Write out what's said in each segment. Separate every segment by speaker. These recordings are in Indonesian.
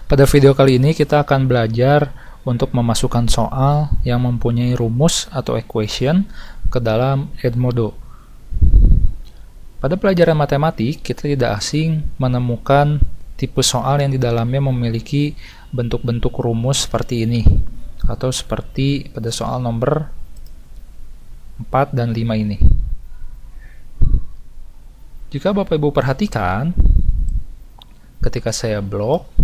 Speaker 1: Pada video kali ini kita akan belajar untuk memasukkan soal yang mempunyai rumus atau equation ke dalam Edmodo. Pada pelajaran matematik, kita tidak asing menemukan tipe soal yang di dalamnya memiliki bentuk-bentuk rumus seperti ini, atau seperti pada soal nomor 4 dan 5 ini. Jika Bapak Ibu perhatikan, ketika saya blok,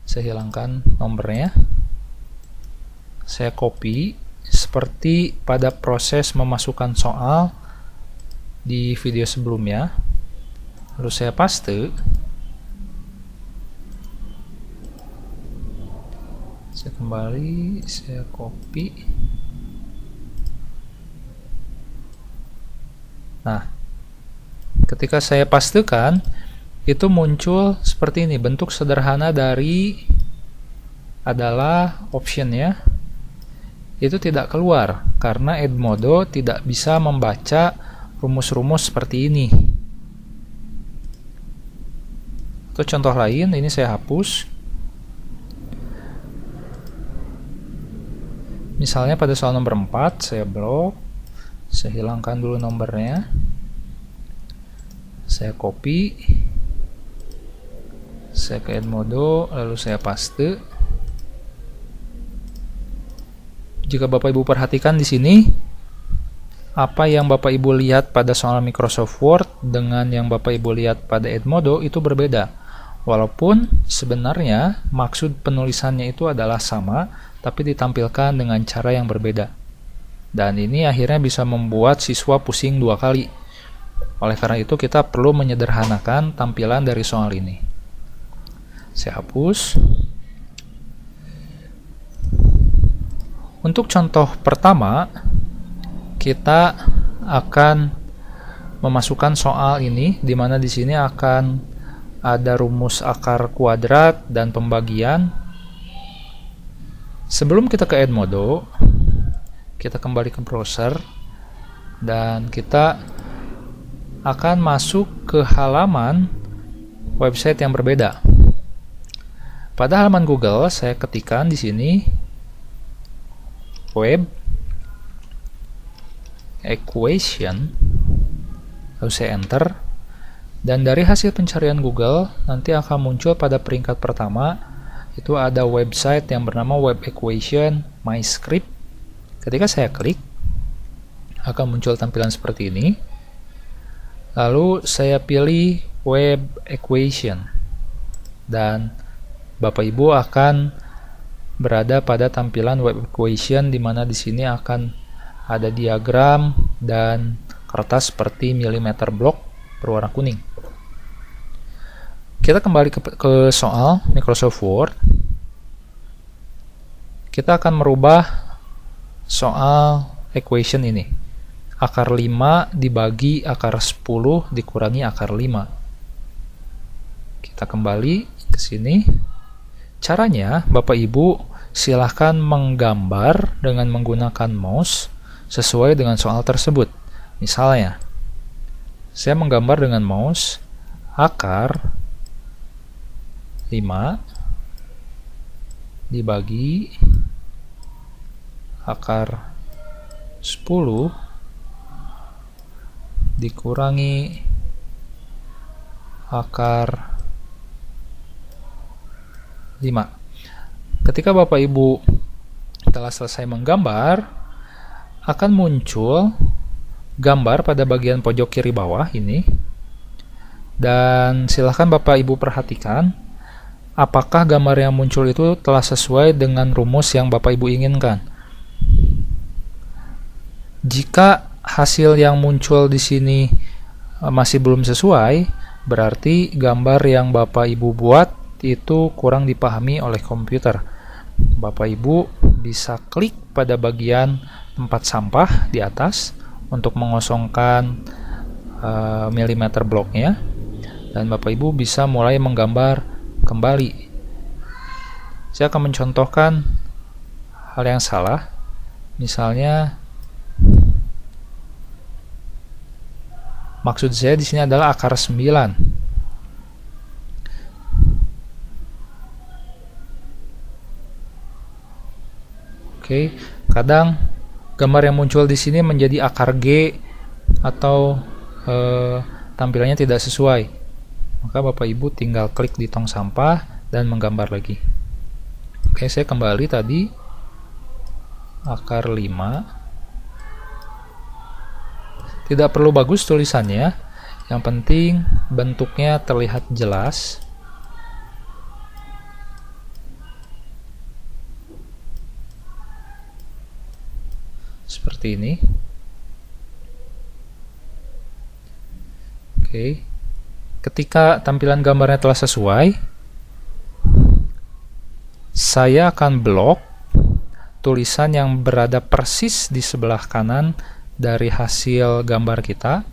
Speaker 1: saya hilangkan nomornya, saya copy seperti pada proses memasukkan soal di video sebelumnya, lalu saya paste, saya kembali, saya copy. Nah, ketika saya pastekan, itu muncul seperti ini. Bentuk sederhana dari adalah optionnya itu tidak keluar karena Edmodo tidak bisa membaca rumus-rumus seperti ini. Atau contoh lain, ini saya hapus. Misalnya pada soal nomor 4 saya blok, saya hilangkan dulu nomornya, saya copy, saya ke Edmodo, lalu saya paste. Jika Bapak Ibu perhatikan di sini, apa yang Bapak Ibu lihat pada soal Microsoft Word dengan yang Bapak Ibu lihat pada Edmodo itu berbeda. Walaupun sebenarnya maksud penulisannya itu adalah sama, tapi ditampilkan dengan cara yang berbeda. Dan ini akhirnya bisa membuat siswa pusing dua kali. Oleh karena itu kita perlu menyederhanakan tampilan dari soal ini. Saya hapus. Untuk contoh pertama, kita akan memasukkan soal ini, di mana di sini akan ada rumus akar kuadrat dan pembagian. Sebelum kita ke Edmodo, kita kembali ke browser dan kita akan masuk ke halaman website yang berbeda. Pada halaman Google, saya ketikkan di sini web equation, lalu saya enter, dan dari hasil pencarian Google nanti akan muncul pada peringkat pertama itu ada website yang bernama web equation my script. Ketika saya klik, akan muncul tampilan seperti ini. Lalu saya pilih web equation dan Bapak Ibu akan berada pada tampilan web equation, di mana di sini akan ada diagram dan kertas seperti milimeter block berwarna kuning. Kita kembali ke soal Microsoft Word. Kita akan merubah soal equation ini. Akar 5 dibagi akar 10 dikurangi akar 5. Kita kembali ke sini. Caranya, Bapak Ibu silahkan menggambar dengan menggunakan mouse sesuai dengan soal tersebut. Misalnya, saya menggambar dengan mouse akar 5 dibagi akar 10 dikurangi akar 5. Ketika Bapak Ibu telah selesai menggambar, akan muncul gambar pada bagian pojok kiri bawah ini. Dan silahkan Bapak Ibu perhatikan apakah gambar yang muncul itu telah sesuai dengan rumus yang Bapak Ibu inginkan. Jika hasil yang muncul di sini masih belum sesuai, berarti gambar yang Bapak Ibu buat itu kurang dipahami oleh komputer. Bapak Ibu bisa klik pada bagian tempat sampah di atas untuk mengosongkan milimeter bloknya, dan Bapak Ibu bisa mulai menggambar kembali. Saya akan mencontohkan hal yang salah. Misalnya, maksud saya di sini adalah akar 9. Oke, kadang gambar yang muncul di sini menjadi akar G atau tampilannya tidak sesuai. Maka Bapak Ibu tinggal klik di tong sampah dan menggambar lagi. Oke, saya kembali tadi akar 5. Tidak perlu bagus tulisannya, yang penting bentuknya terlihat jelas. Seperti ini. Oke. Ketika tampilan gambarnya telah sesuai, saya akan blok tulisan yang berada persis di sebelah kanan dari hasil gambar kita.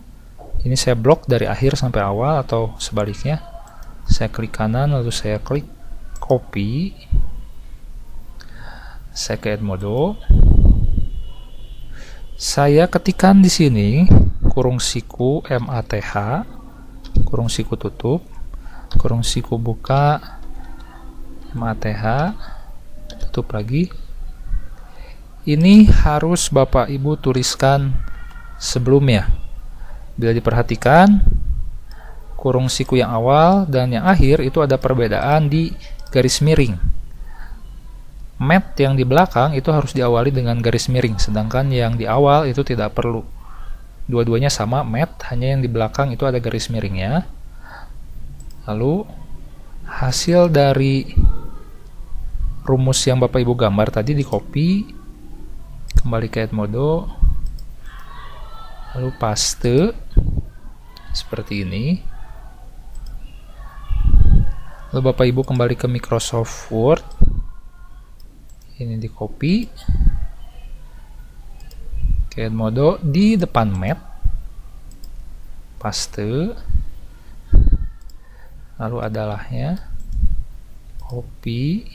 Speaker 1: Ini saya blok dari akhir sampai awal atau sebaliknya. Saya klik kanan lalu saya klik copy. Saya ke Edmodo. Saya ketikkan di sini kurung siku MATH, kurung siku tutup, kurung siku buka MATH, tutup lagi. Ini harus Bapak Ibu tuliskan sebelumnya. Bila diperhatikan, kurung siku yang awal dan yang akhir itu ada perbedaan di garis miring. Mat yang di belakang itu harus diawali dengan garis miring, sedangkan yang di awal itu tidak perlu. Dua-duanya sama mat, hanya yang di belakang itu ada garis miringnya. Lalu hasil dari rumus yang Bapak Ibu gambar tadi di copy, kembali ke Edmodo, lalu paste seperti ini. Lalu Bapak Ibu kembali ke Microsoft Word. Ini di copy ke Edmodo, di depan mat paste, lalu adalahnya copy,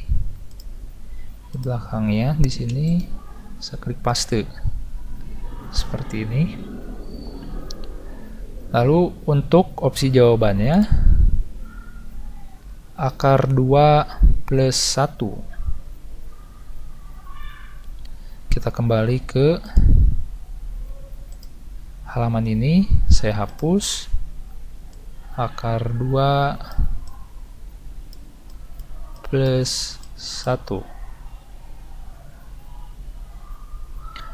Speaker 1: di belakangnya di sini saya klik paste seperti ini. Lalu untuk opsi jawabannya akar 2 plus 1. Kita kembali ke halaman ini, saya hapus akar 2 plus 1.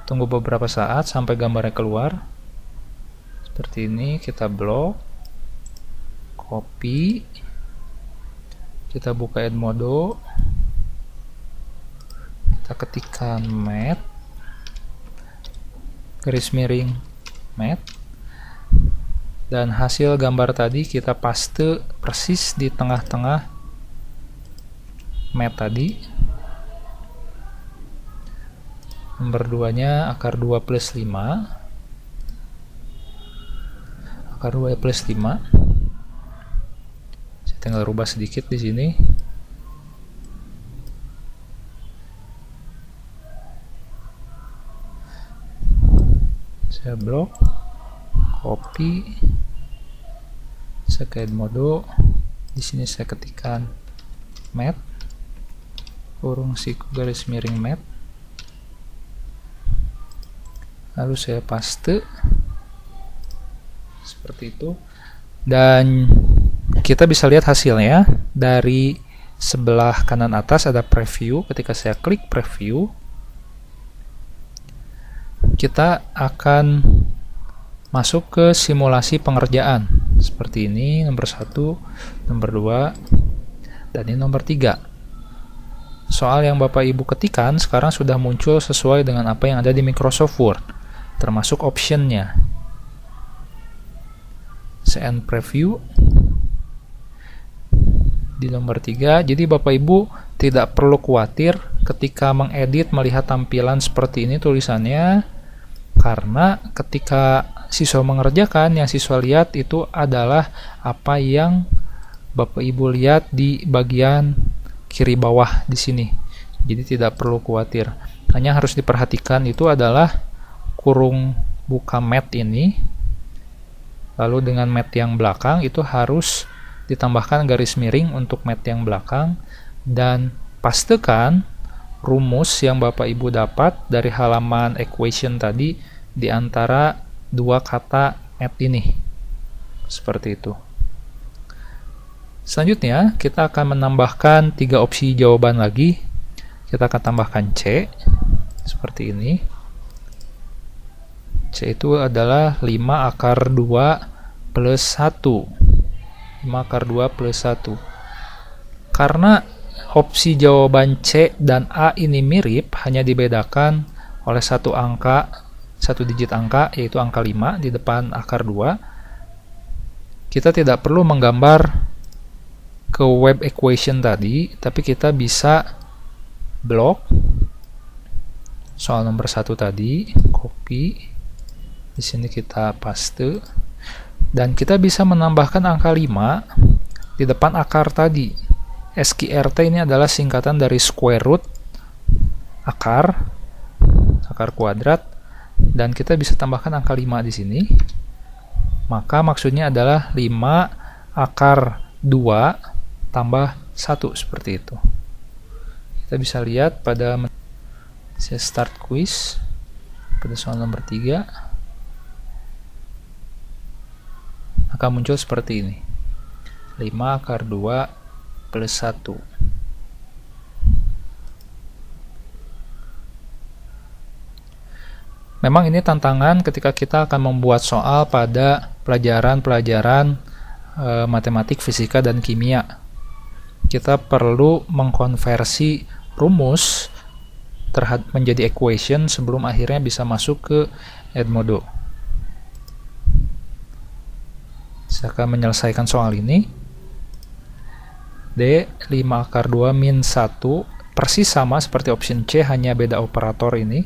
Speaker 1: Tunggu beberapa saat sampai gambarnya keluar. Seperti ini, kita blok, copy, kita buka Edmodo, kita ketikkan mat, garis miring mat, dan hasil gambar tadi kita paste persis di tengah-tengah mat tadi. Nomor 2 nya akar 2 plus 5, akar 2 plus 5. Saya tinggal rubah sedikit di sini. Saya blok, copy, saya ke Edmodo, di sini saya ketikkan mat, kurung siku garis miring mat, lalu saya paste seperti itu, dan kita bisa lihat hasilnya dari sebelah kanan atas ada preview. Ketika saya klik preview, kita akan masuk ke simulasi pengerjaan seperti ini, nomor 1, nomor 2, dan ini nomor 3. Soal yang Bapak Ibu ketikkan sekarang sudah muncul sesuai dengan apa yang ada di Microsoft Word, termasuk optionnya. Saya end preview di nomor 3. Jadi Bapak Ibu tidak perlu khawatir ketika mengedit melihat tampilan seperti ini tulisannya, karena ketika siswa mengerjakan, yang siswa lihat itu adalah apa yang Bapak Ibu lihat di bagian kiri bawah di sini. Jadi tidak perlu khawatir. Hanya harus diperhatikan itu adalah kurung buka mat ini, lalu dengan mat yang belakang itu harus ditambahkan garis miring untuk mat yang belakang, dan pastikan rumus yang Bapak Ibu dapat dari halaman equation tadi di antara dua kata add ini. Seperti itu. Selanjutnya, kita akan menambahkan 3 opsi jawaban lagi. Kita akan tambahkan C, seperti ini. C itu adalah 5 akar 2 plus 1. 5 akar 2 plus 1. Karena opsi jawaban C dan A ini mirip, hanya dibedakan oleh satu digit angka, yaitu angka 5 di depan akar 2. Kita tidak perlu menggambar ke web equation tadi, tapi kita bisa blok soal nomor 1 tadi, copy, di sini kita paste, dan kita bisa menambahkan angka 5 di depan akar tadi. SQRT ini adalah singkatan dari square root akar kuadrat, dan kita bisa tambahkan angka 5 di sini. Maka maksudnya adalah 5 akar 2 tambah 1, seperti itu. Kita bisa lihat pada saya start quiz pada soal nomor 3 akan muncul seperti ini, 5 akar 2 plus 1. Memang ini tantangan ketika kita akan membuat soal pada pelajaran-pelajaran matematik, fisika, dan kimia. Kita perlu mengkonversi rumus menjadi equation sebelum akhirnya bisa masuk ke Edmodo. Saya akan menyelesaikan soal ini. D, 5 akar 2 min 1, persis sama seperti option C, hanya beda operator ini,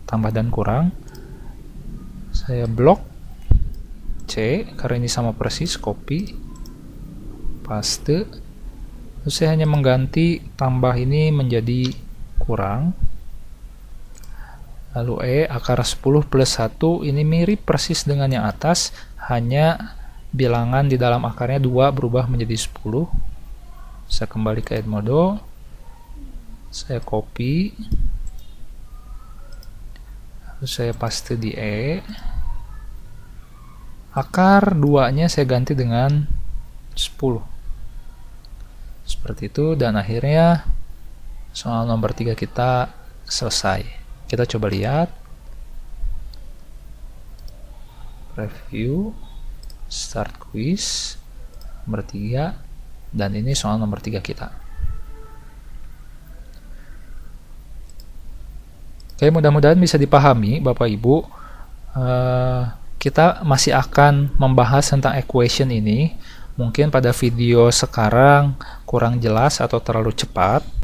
Speaker 1: tambah dan kurang. Saya blok C, karena ini sama persis, copy, paste. Terus saya hanya mengganti tambah ini menjadi kurang. Lalu E, akar 10 plus 1, ini mirip persis dengan yang atas, hanya bilangan di dalam akarnya 2 berubah menjadi 10. Saya kembali ke Edmodo, saya copy, lalu saya paste di E. Akar 2-nya saya ganti dengan 10. Seperti itu, dan akhirnya soal nomor 3 kita selesai. Kita coba lihat. Review, start quiz, nomor 3, dan ini soal nomor 3 kita. Oke, mudah-mudahan bisa dipahami Bapak Ibu. Kita masih akan membahas tentang equation ini. Mungkin pada video sekarang kurang jelas atau terlalu cepat.